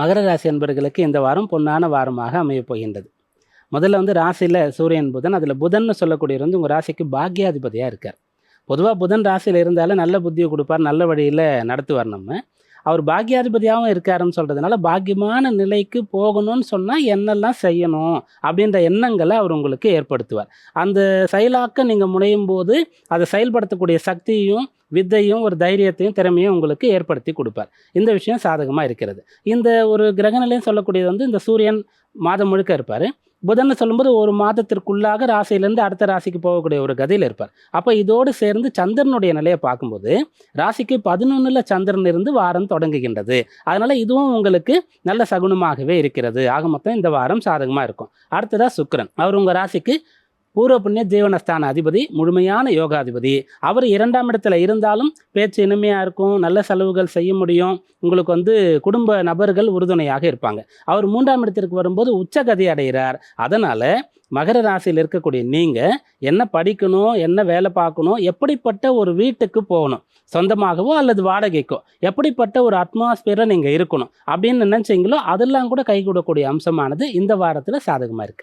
மகர ராசி அன்பர்களுக்கு இந்த வாரம் பொன்னான வாரமாக அமையப் போகின்றது. முதல்ல ராசியில் சூரியன் புதன், அதில் புதன்னு சொல்லக்கூடியவர் உங்கள் ராசிக்கு பாக்யாதிபதியாக இருக்கார். பொதுவாக புதன் ராசியில் இருந்தாலும் நல்ல புத்தியை கொடுப்பார், நல்ல வழியில் நடத்துவார். அவர் பாக்யாதிபதியாகவும் இருக்காருன்னு சொல்கிறதுனால பாக்கியமான நிலைக்கு போகணும்னு சொன்னால் என்னெல்லாம் செய்யணும் அப்படின்ற எண்ணங்களை அவர் உங்களுக்கு ஏற்படுத்துவார். அந்த செயலாக்க நீங்கள் முனையும் போது அதை செயல்படுத்தக்கூடிய சக்தியும் வித்தையும் ஒரு தைரியத்தையும் திறமையும் உங்களுக்கு ஏற்படுத்தி கொடுப்பார். இந்த விஷயம் சாதகமாக இருக்கிறது. இந்த ஒரு கிரகநிலையும் சொல்லக்கூடியது இந்த சூரியன் மாதம் முழுக்க இருப்பார். புதன் சொல்லும்போது ஒரு மாதத்திற்குள்ளாக ராசியிலேருந்து அடுத்த ராசிக்கு போகக்கூடிய ஒரு கதியில் இருப்பார். அப்போ இதோடு சேர்ந்து சந்திரனுடைய நிலையை பார்க்கும்போது ராசிக்கு 11ல் சந்திரன் இருந்து வாரம் தொடங்குகின்றது. அதனால் இதுவும் உங்களுக்கு நல்ல சகுனமாகவே இருக்கிறது. ஆக மொத்தம் இந்த வாரம் சாதகமாக இருக்கும். அடுத்ததாக சுக்கிரன், அவர் உங்கள் ராசிக்கு பூர்வ புண்ணிய ஜீவனஸ்தான அதிபதி, முழுமையான யோகாதிபதி. அவர் 2ஆம் இடத்துல இருந்தாலும் பேச்சு இனிமையாக இருக்கும், நல்ல செலவுகள் செய்ய முடியும். உங்களுக்கு குடும்ப நபர்கள் உறுதுணையாக இருப்பாங்க. அவர் 3ஆம் இடத்திற்கு வரும்போது உச்சகதி அடைகிறார். அதனால் மகர ராசியில் இருக்கக்கூடிய நீங்கள் என்ன படிக்கணும், என்ன வேலை பார்க்கணும், எப்படிப்பட்ட ஒரு வீட்டுக்கு போகணும், சொந்தமாகவோ அல்லது வாடகைக்கோ, எப்படிப்பட்ட ஒரு அட்மாஸ்பியரில் நீங்கள் இருக்கணும் அப்படின்னு நினச்சிங்களோ அதெல்லாம் கூட கைகூடக்கூடிய அம்சமானது இந்த வாரத்தில் சாதகமாக இருக்குது.